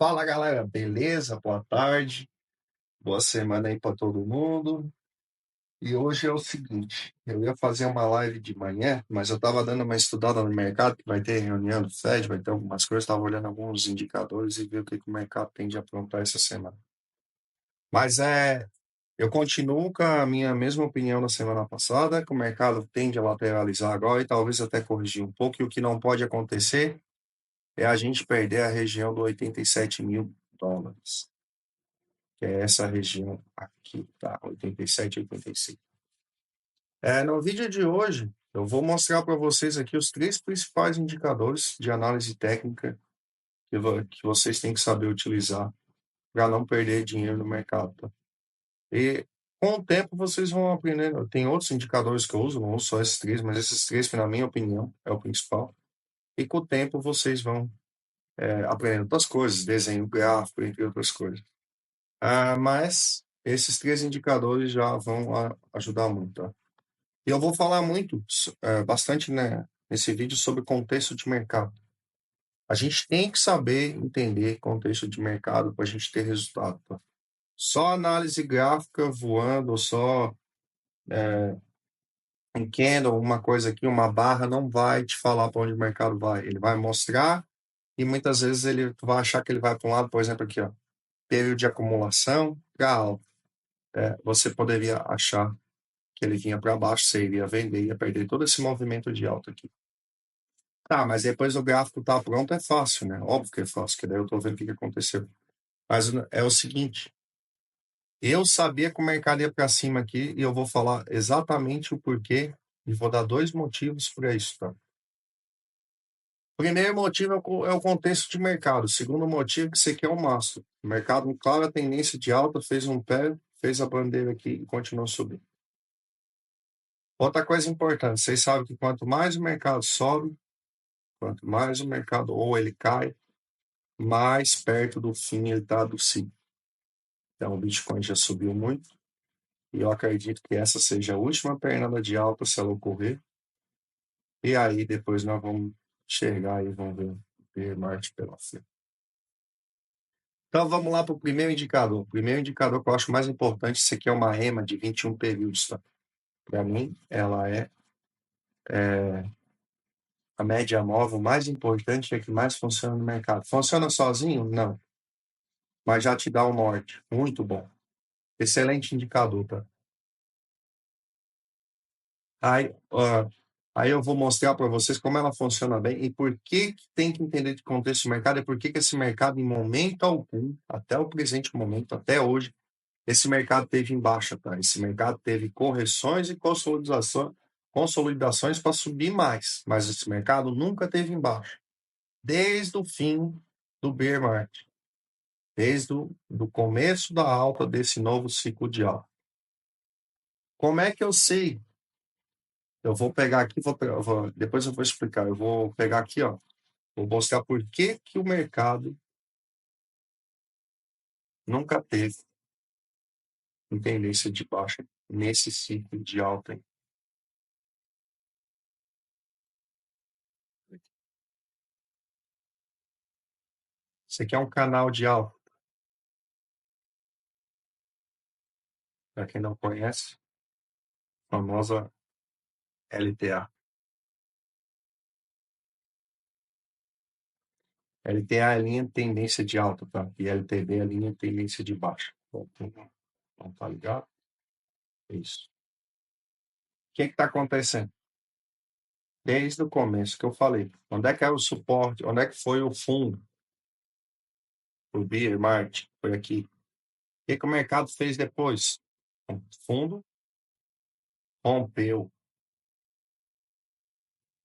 Fala galera, beleza? Boa tarde, boa semana aí para todo mundo. E hoje é o seguinte, eu ia fazer uma live de manhã, mas eu estava dando uma estudada no mercado, que vai ter reunião do Fed, vai ter algumas coisas, estava olhando alguns indicadores e ver o que o mercado tem de aprontar essa semana. Mas eu continuo com a minha mesma opinião da semana passada, que o mercado tende a lateralizar agora e talvez até corrigir um pouco, e o que não pode acontecer é a gente perder a região do 87 mil dólares. Que é essa região aqui, tá? 87, 85. No vídeo de hoje, eu vou mostrar para vocês aqui os três principais indicadores de análise técnica que vocês têm que saber utilizar para não perder dinheiro no mercado, tá? E com o tempo vocês vão aprendendo. Tem outros indicadores que eu uso, não uso só esses três, mas esses três, na minha opinião, é o principal. E com o tempo vocês vão aprendendo outras coisas, desenho gráfico, entre outras coisas. Mas esses três indicadores já vão ajudar muito, tá? E eu vou falar bastante, né, nesse vídeo sobre contexto de mercado. A gente tem que saber entender contexto de mercado para a gente ter resultado, tá? Só análise gráfica voando, ou só um candle, uma coisa aqui, uma barra, não vai te falar para onde o mercado vai. Ele vai mostrar e muitas vezes tu vai achar que ele vai para um lado, por exemplo, aqui, ó, período de acumulação para alta. Você poderia achar que ele vinha para baixo, você iria vender, ia perder todo esse movimento de alta aqui. Tá, mas depois o gráfico tá pronto, é fácil, né? Óbvio que é fácil, que daí eu tô vendo o que aconteceu. Mas é o seguinte, eu sabia que o mercado ia para cima aqui e eu vou falar exatamente o porquê e vou dar dois motivos para isso, tá? Primeiro motivo é o contexto de mercado. Segundo motivo, que isso aqui é o mastro. O mercado, com clara tendência de alta, fez um pé, fez a bandeira aqui e continuou subindo. Outra coisa importante, vocês sabem que quanto mais o mercado sobe, quanto mais o mercado ou ele cai, mais perto do fim ele está do ciclo. Então o Bitcoin já subiu muito e eu acredito que essa seja a última pernada de alta se ela ocorrer. E aí depois nós vamos enxergar e vamos ver o bear market pela frente. Então vamos lá para o primeiro indicador. O primeiro indicador que eu acho mais importante, isso aqui é uma EMA de 21 períodos, tá? Para mim, ela é a média móvel mais importante e a que mais funciona no mercado. Funciona sozinho? Não. Mas já te dá um norte. Muito bom. Excelente indicador, tá? Aí eu vou mostrar para vocês como ela funciona bem e por que tem que entender de contexto do mercado e por que esse mercado, em momento algum, até o presente momento, até hoje, esse mercado teve em baixa, tá? Esse mercado teve correções e consolidações para subir mais, mas esse mercado nunca teve em baixa, desde o fim do bear market, desde do começo da alta desse novo ciclo de alta. Como é que eu sei? Eu vou pegar aqui, depois eu vou explicar. Eu vou pegar aqui, ó, vou mostrar por que o mercado nunca teve tendência de baixa nesse ciclo de alta aí. Isso aqui é um canal de alta. Para quem não conhece, a famosa LTA. LTA é a linha de tendência de alta, tá? E LTD é a linha de tendência de baixa. Bom, não tá ligado? É isso. O que está acontecendo? Desde o começo que eu falei. Onde é que é o suporte? Onde é que foi o fundo? O bear market? Foi aqui. O que o mercado fez depois? O fundo rompeu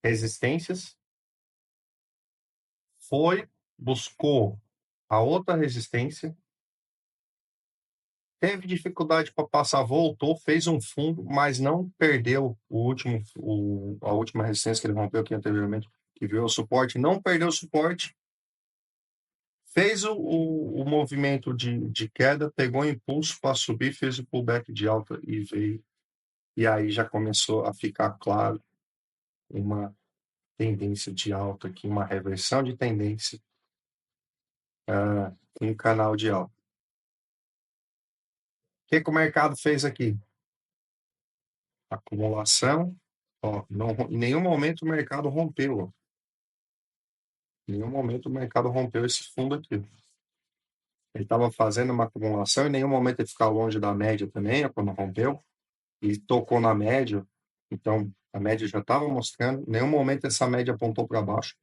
resistências, buscou a outra resistência, teve dificuldade para passar, voltou, fez um fundo, mas não perdeu a última resistência que ele rompeu aqui anteriormente, que viu o suporte, não perdeu o suporte, fez o movimento de queda, pegou impulso para subir, fez o pullback de alta e veio. E aí já começou a ficar claro uma tendência de alta aqui, uma reversão de tendência um canal de alta. O que o mercado fez aqui? Acumulação. Ó, não, em nenhum momento o mercado rompeu. Ó. Em nenhum momento o mercado rompeu esse fundo aqui. Ele estava fazendo uma acumulação, em nenhum momento ele ficou longe da média também, ó, quando rompeu, e tocou na média. Então, a média já estava mostrando, em nenhum momento essa média apontou para baixo.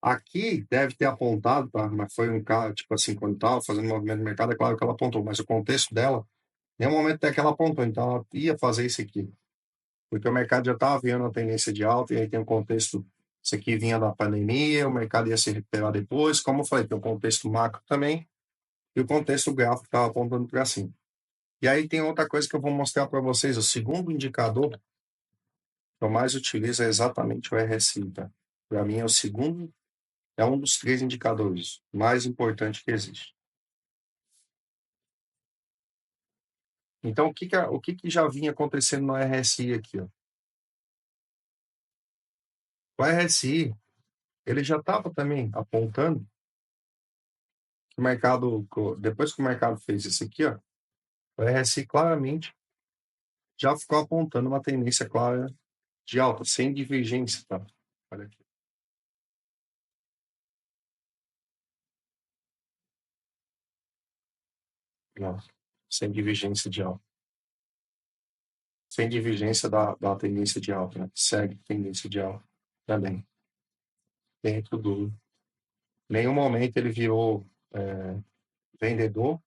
Aqui deve ter apontado, tá? Mas foi um cara, tipo assim, quando estava fazendo movimento de mercado, é claro que ela apontou, mas o contexto dela, em nenhum momento é que ela apontou, então ela ia fazer isso aqui. Porque o mercado já estava vendo a tendência de alta, e aí tem um contexto, isso aqui vinha da pandemia, o mercado ia se recuperar depois, como eu falei, tem o contexto macro também, e o contexto gráfico estava apontando para cima. E aí tem outra coisa que eu vou mostrar para vocês, o segundo indicador que eu mais utilizo é exatamente o RSI, tá? Para mim é o segundo, é um dos 3 indicadores mais importantes que existe. Então, o que já vinha acontecendo no RSI aqui, ó? O RSI, ele já estava também apontando que o mercado, depois que o mercado fez isso aqui, ó, o RSI claramente já ficou apontando uma tendência clara de alta, sem divergência, tá? Olha aqui. Não, sem divergência de alta. Sem divergência da tendência de alta, né? Segue tendência de alta também. Dentro do... Nenhum momento ele virou vendedor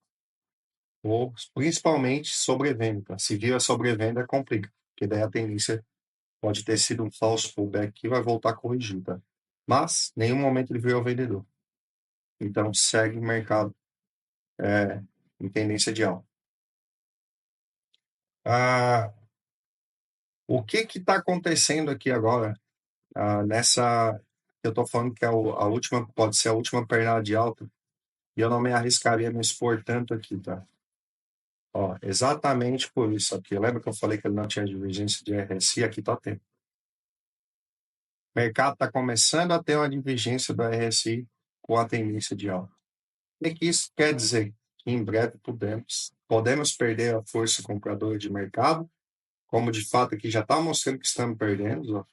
ou principalmente sobrevenda. Se vira sobrevenda, complica, porque daí a tendência pode ter sido um falso pullback que vai voltar a corrigir, tá? Mas, em nenhum momento ele virou vendedor. Então, segue o mercado em tendência de alta. O que está acontecendo aqui agora, nessa... Eu estou falando que é a última, pode ser a última pernada de alta, e eu não me arriscaria a me expor tanto aqui, tá? Ó, exatamente por isso aqui. Lembra que eu falei que ele não tinha divergência de RSI? Aqui está tendo. O mercado está começando a ter uma divergência do RSI com a tendência de alta. O que isso quer dizer? Que em breve podemos perder a força compradora de mercado, como de fato aqui já está mostrando que estamos perdendo, ó,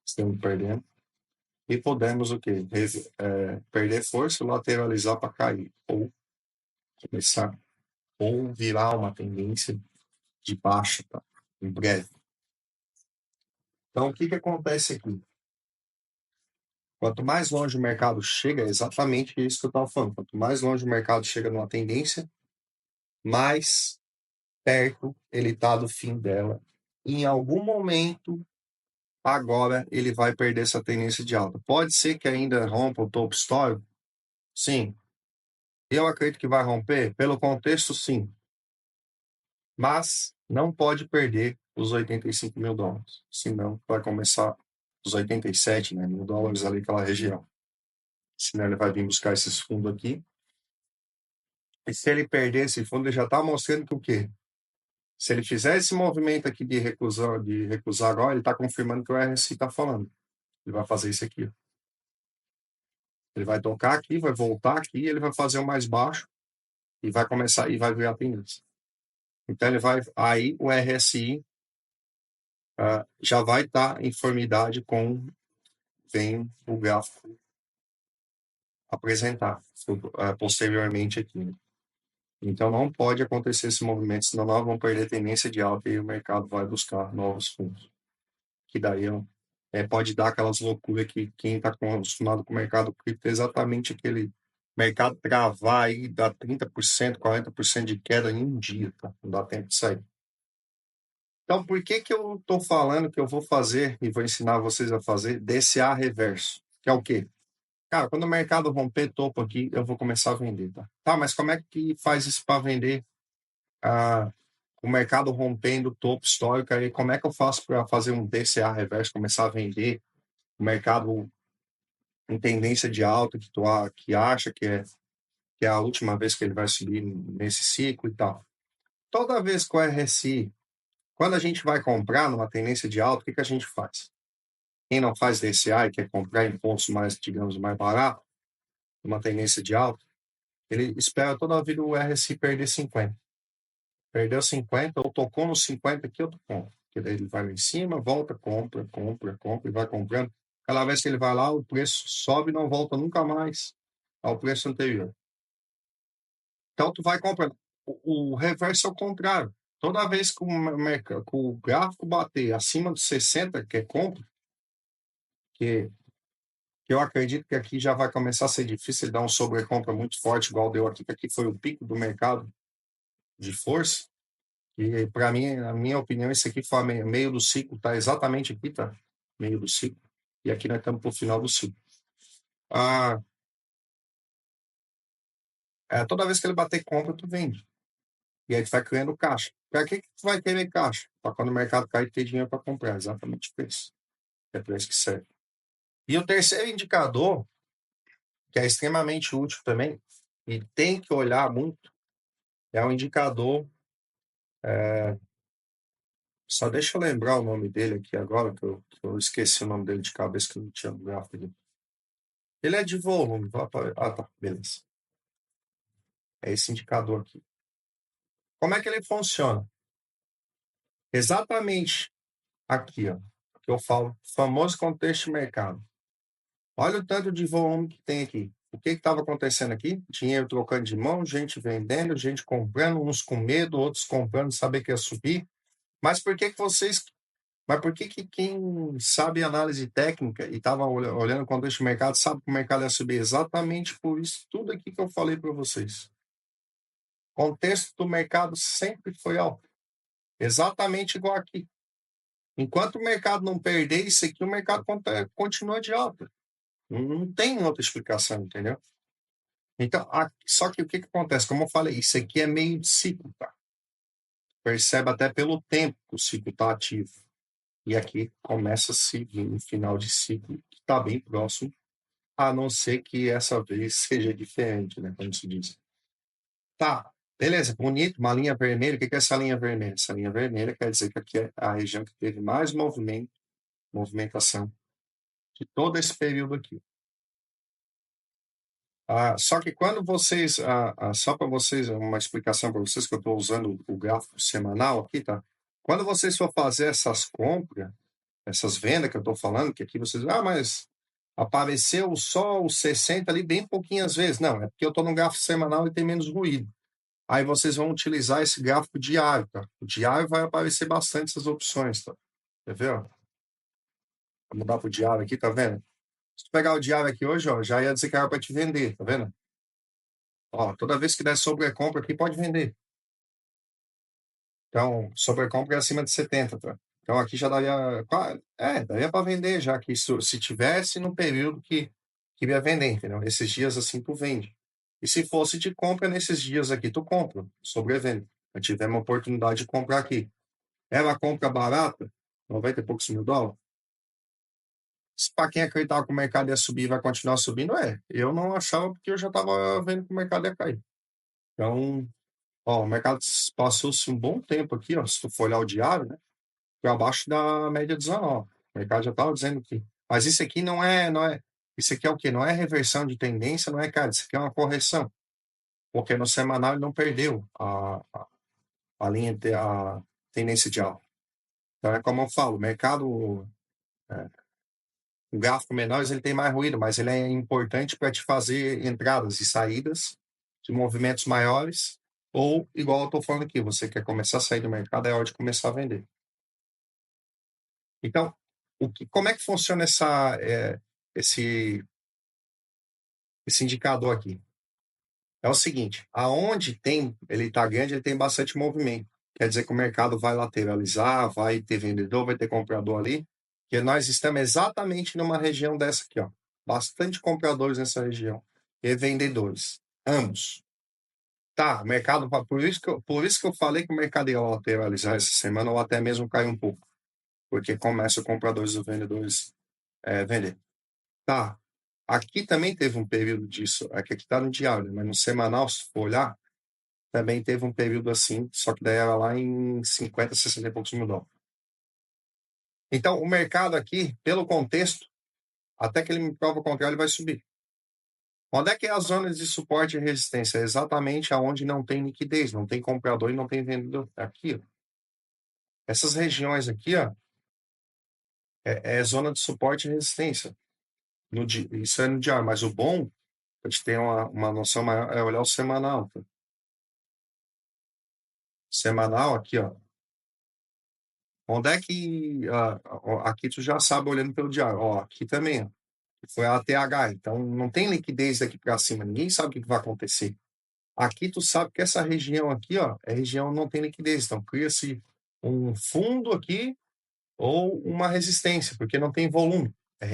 estamos perdendo, e podemos o quê? Perder força, lateralizar para cair, ou começar, ou virar uma tendência de baixa, tá? Em breve. Então, o que acontece aqui? Quanto mais longe o mercado chega, é exatamente isso que eu estava falando. Quanto mais longe o mercado chega numa tendência, mais perto ele está do fim dela. Em algum momento, agora, ele vai perder essa tendência de alta. Pode ser que ainda rompa o topo histórico? Sim. Eu acredito que vai romper? Pelo contexto, sim. Mas não pode perder os 85 mil dólares. Senão vai começar os 87, né, mil dólares ali naquela região. Senão ele vai vir buscar esses fundos aqui. E se ele perder esse fundo, ele já está mostrando que o quê? Se ele fizer esse movimento aqui de recusar agora, ele está confirmando que o RSI está falando. Ele vai fazer isso aqui. Ele vai tocar aqui, vai voltar aqui, ele vai fazer o mais baixo e vai começar e vai ver a tendência. Então ele vai, aí o RSI já vai estar em conformidade com vem o gráfico apresentar posteriormente aqui. Então não pode acontecer esse movimento, senão nós vamos perder tendência de alta e o mercado vai buscar novos fundos. Que daí pode dar aquelas loucuras que quem está acostumado com o mercado cripto é exatamente aquele mercado travar aí, dá 30%, 40% de queda em um dia, tá? Não dá tempo de sair. Então, por que eu estou falando que eu vou fazer e vou ensinar vocês a fazer DCA reverso? Que é o quê? Cara, quando o mercado romper topo aqui, eu vou começar a vender, tá? Tá, mas como é que faz isso para vender o mercado rompendo topo histórico? Aí, como é que eu faço para fazer um DCA reverso, começar a vender o mercado em tendência de alta que acha que é a última vez que ele vai subir nesse ciclo e tal? Toda vez que o RSI, quando a gente vai comprar numa tendência de alta, o que a gente faz? Quem não faz DCA e quer comprar em pontos mais, digamos, mais baratos, numa tendência de alta, ele espera toda a vida o RSI perder 50. Perdeu 50, ou tocou no 50 aqui, eu compro. Porque daí ele vai lá em cima, volta, compra, compra, compra, e vai comprando. Cada vez que ele vai lá, o preço sobe e não volta nunca mais ao preço anterior. Então, tu vai comprando. O reverso é o contrário. Toda vez que o gráfico bater acima de 60, que é compra, que eu acredito que aqui já vai começar a ser difícil ele dar um sobrecompra muito forte, igual deu aqui, que aqui foi o pico do mercado de força. E para mim, na minha opinião, esse aqui foi meio do ciclo, tá exatamente aqui, tá? Meio do ciclo. E aqui nós estamos pro final do ciclo. Ah, toda vez que ele bater compra, tu vende. E aí tu vai criando caixa. Para que tu vai querer caixa? Para quando o mercado cair, ter dinheiro para comprar. Exatamente por isso. É para isso que serve. E o terceiro indicador, que é extremamente útil também, e tem que olhar muito, é um indicador. Só deixa eu lembrar o nome dele aqui agora, que eu esqueci o nome dele de cabeça, que eu não tinha no gráfico ali. Ele é de volume. Ah, tá, beleza. É esse indicador aqui. Como é que ele funciona? Exatamente aqui, ó, que eu falo, famoso contexto de mercado. Olha o tanto de volume que tem aqui. O que estava acontecendo aqui? Dinheiro trocando de mão, gente vendendo, gente comprando, uns com medo, outros comprando, saber que ia subir. Mas por que vocês. Mas por que quem sabe análise técnica e estava olhando o contexto do mercado sabe que o mercado ia subir? Exatamente por isso, tudo aqui que eu falei para vocês. O contexto do mercado sempre foi alto. Exatamente igual aqui. Enquanto o mercado não perder isso aqui, o mercado continua de alta. Não tem outra explicação, entendeu? Então, só que o que acontece? Como eu falei, isso aqui é meio de ciclo, tá? Percebe até pelo tempo que o ciclo está ativo. E aqui começa a seguir um final de ciclo que está bem próximo, a não ser que essa vez seja diferente, né? Como se diz. Tá, beleza, bonito, uma linha vermelha. O que é essa linha vermelha? Essa linha vermelha quer dizer que aqui é a região que teve mais movimentação de todo esse período aqui. Só que quando vocês, só para vocês, uma explicação para vocês, que eu estou usando o gráfico semanal aqui, tá? Quando vocês for fazer essas compras, essas vendas que eu estou falando, que aqui vocês, mas apareceu só os 60 ali bem pouquinhas vezes. Não, é porque eu estou no gráfico semanal e tem menos ruído. Aí vocês vão utilizar esse gráfico diário, tá? O diário vai aparecer bastante essas opções, tá? Quer ver, ó? Vou mudar para o diário aqui, tá vendo? Se tu pegar o diário aqui hoje, ó, já ia dizer que era para te vender, tá vendo? Ó, toda vez que der sobrecompra aqui, pode vender. Então, sobrecompra é acima de 70, tá? Então, aqui já daria, daria para vender, já que isso, se tivesse no período que ia vender, entendeu? Esses dias assim tu vende. E se fosse de compra nesses dias aqui, tu compra, sobrevende. Eu tive uma oportunidade de comprar aqui. Era a compra barata, 90 e poucos mil dólares. Para quem acreditava que o mercado ia subir e vai continuar subindo, eu não achava porque eu já estava vendo que o mercado ia cair. Então, ó, o mercado passou-se um bom tempo aqui, ó, se tu for olhar o diário, né, para abaixo da média 19. O mercado já estava dizendo que. Mas isso aqui não é. Isso aqui é o quê? Não é reversão de tendência, não é, cara? Isso aqui é uma correção. Porque no semanal ele não perdeu a linha, a tendência de alta. Então é como eu falo, o mercado, o gráfico menor, ele tem mais ruído, mas ele é importante para te fazer entradas e saídas de movimentos maiores. Ou, igual eu estou falando aqui, você quer começar a sair do mercado, é hora de começar a vender. Então, como é que funciona esse, esse indicador aqui? É o seguinte, aonde ele está grande, ele tem bastante movimento. Quer dizer que o mercado vai lateralizar, vai ter vendedor, vai ter comprador ali, que nós estamos exatamente numa região dessa aqui, ó. Bastante compradores nessa região e vendedores, ambos. Tá, o mercado, por isso que eu falei que o mercado ia lateralizar essa semana ou até mesmo cair um pouco, porque começa os compradores e os vendedores vender. Tá. Aqui também teve um período disso. Aqui está no diário, mas no semanal, se for olhar, também teve um período assim, só que daí era lá em 50, 60 e poucos mil dólares. Então, o mercado aqui, pelo contexto, até que ele me prova o contrário, ele vai subir. Onde é que é as zonas de suporte e resistência? É exatamente aonde não tem liquidez, não tem comprador e não tem vendedor. Aqui, ó. Essas regiões aqui, ó, é zona de suporte e resistência. Isso é no diário, mas o bom, para te ter uma noção maior, é olhar o semanal. Tá? Semanal, aqui, ó. Onde é que. Aqui tu já sabe olhando pelo diário. Ó, aqui também, ó. Foi a ATH. Então, não tem liquidez daqui para cima. Ninguém sabe o que vai acontecer. Aqui tu sabe que essa região aqui, ó, é região não tem liquidez. Então, cria-se um fundo aqui ou uma resistência, porque não tem volume. É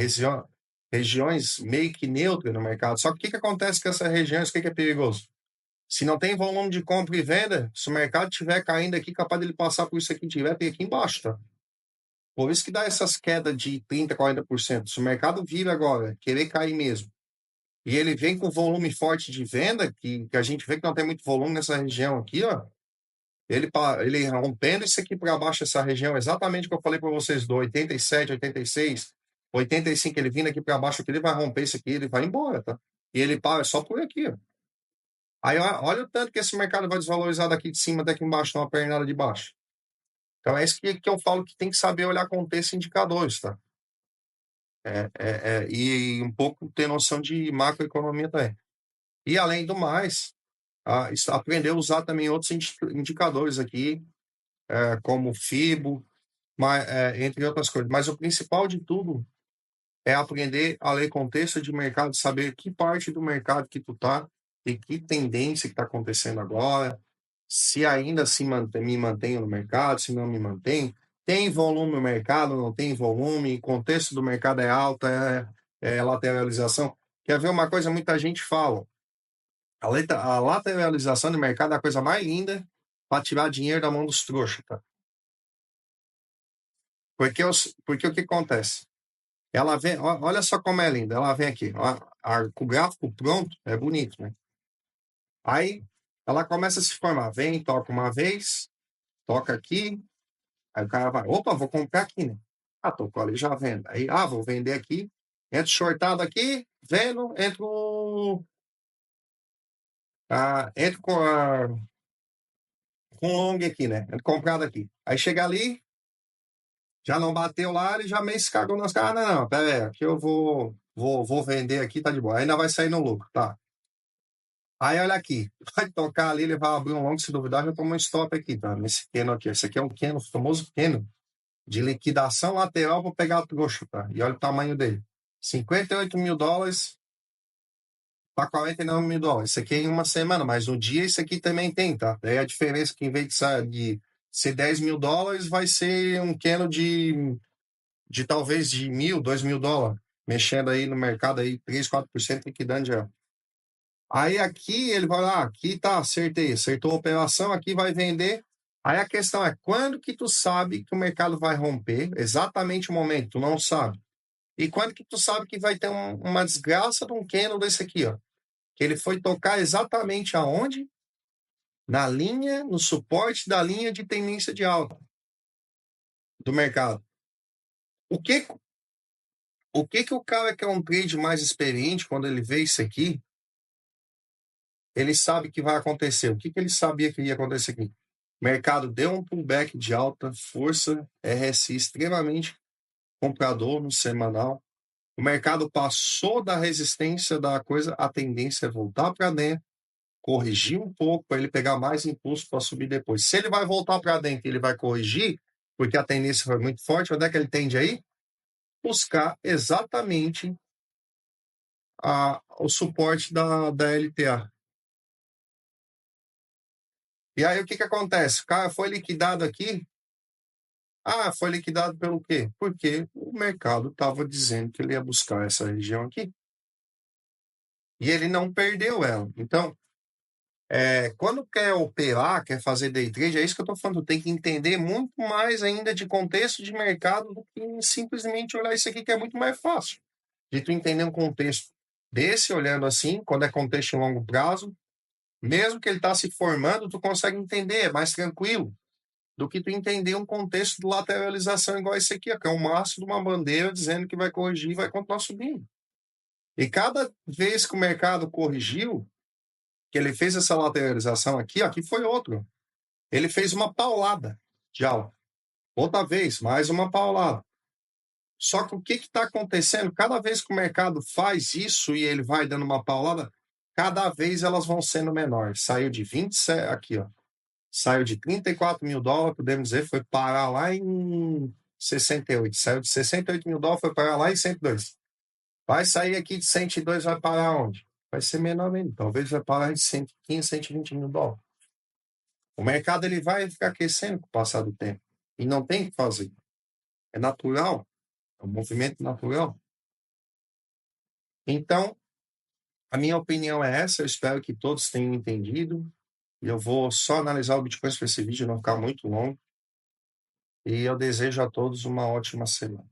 regiões meio que neutras no mercado. Só que o que acontece com essas regiões? O que é perigoso? Se não tem volume de compra e venda, se o mercado estiver caindo aqui, capaz dele passar por isso aqui, tem aqui embaixo, tá? Por isso que dá essas quedas de 30%, 40%. Se o mercado vir agora, querer cair mesmo, e ele vem com volume forte de venda, que a gente vê que não tem muito volume nessa região aqui, ó, ele rompendo isso aqui para baixo, essa região, exatamente o que eu falei para vocês, do 87, 86, 85, ele vindo aqui para baixo, aqui, ele vai romper isso aqui, ele vai embora, tá? E ele para só por aqui, ó. Aí olha o tanto que esse mercado vai desvalorizar daqui de cima até aqui embaixo, numa pernada de baixo. Então é isso que eu falo que tem que saber olhar contexto e indicadores, tá? E um pouco ter noção de macroeconomia também. E além do mais, aprender a usar também outros indicadores aqui, como FIBO, entre outras coisas. Mas o principal de tudo é aprender a ler contexto de mercado, saber que parte do mercado que tu tá, e que tendência que está acontecendo agora, se ainda me mantenho no mercado, se não me mantém, tem volume no mercado, não tem volume, contexto do mercado é alta, é lateralização. Quer ver uma coisa? Muita gente fala, a lateralização do mercado é a coisa mais linda para tirar dinheiro da mão dos trouxas, tá? Porque o que acontece? Ela vem, olha só como é linda, ela vem aqui, com o gráfico pronto, é bonito, né? Aí ela começa a se formar, vem, toca uma vez, toca aqui, aí o cara vai, opa, vou comprar aqui, né? Tocou ali, já vendo. Aí, vou vender aqui, entro shortado aqui, vendo, entro com long aqui, né? Entro comprado aqui. Aí chega ali, já não bateu lá, ele já meio se cagou nas caras. Não, pera aí, aqui eu vou vender aqui, tá de boa. Ainda vai sair no lucro, tá? Aí olha aqui, vai tocar ali, ele vai abrir um long, se duvidar, já tomou um stop aqui, tá? Nesse Keno aqui. Esse aqui é um Keno, famoso Keno, de liquidação lateral para pegar o trouxa, tá? E olha o tamanho dele. $58 mil para $49 mil. Isso aqui é em uma semana, mas no dia isso aqui também tem, tá? Daí a diferença que em vez de ser $10 mil, vai ser um Keno de talvez de $1.000, $2.000, mexendo aí no mercado aí 3, 4% liquidando já. Aí aqui ele vai lá, aqui tá, acertou a operação, aqui vai vender. Aí a questão é, quando que tu sabe que o mercado vai romper? Exatamente o momento, tu não sabe. E quando que tu sabe que vai ter uma desgraça de um candle desse aqui, ó? Que ele foi tocar exatamente aonde? Na linha, no suporte da linha de tendência de alta do mercado. O que o cara que é um trade mais experiente, quando ele vê isso aqui, ele sabe que vai acontecer. O que ele sabia que ia acontecer aqui? O mercado deu um pullback de alta força, RSI extremamente comprador no semanal. O mercado passou da resistência da coisa, a tendência é voltar para dentro, corrigir um pouco para ele pegar mais impulso para subir depois. Se ele vai voltar para dentro, ele vai corrigir, porque a tendência foi muito forte, onde é que ele tende aí? Buscar exatamente o suporte da LTA. E aí o que acontece? O cara foi liquidado aqui. Foi liquidado pelo quê? Porque o mercado estava dizendo que ele ia buscar essa região aqui. E ele não perdeu ela. Então, quando quer operar, quer fazer day trade, é isso que eu estou falando. Tem que entender muito mais ainda de contexto de mercado do que simplesmente olhar isso aqui, que é muito mais fácil. De tu entender um contexto desse, olhando assim, quando é contexto em longo prazo, mesmo que ele está se formando, tu consegue entender, é mais tranquilo do que tu entender um contexto de lateralização igual esse aqui, que é o máximo de uma bandeira dizendo que vai corrigir e vai continuar subindo. E cada vez que o mercado corrigiu, que ele fez essa lateralização aqui, ó, aqui foi outro. Ele fez uma paulada de alta. Outra vez, mais uma paulada. Só que o que está acontecendo? Cada vez que o mercado faz isso e ele vai dando uma paulada, cada vez elas vão sendo menores. Saiu de 27, aqui, ó. Saiu de 34 mil dólares, podemos dizer, foi parar lá em 68. Saiu de 68 mil dólares, foi parar lá em 102. Vai sair aqui de 102, vai parar onde? Vai ser menor ainda. Talvez vai parar em 115, 120 mil dólares. O mercado ele vai ficar aquecendo com o passar do tempo. E não tem o que fazer. É natural. É um movimento natural. Então, a minha opinião é essa. Eu espero que todos tenham entendido. E eu vou só analisar o Bitcoin para esse vídeo não ficar muito longo. E eu desejo a todos uma ótima semana.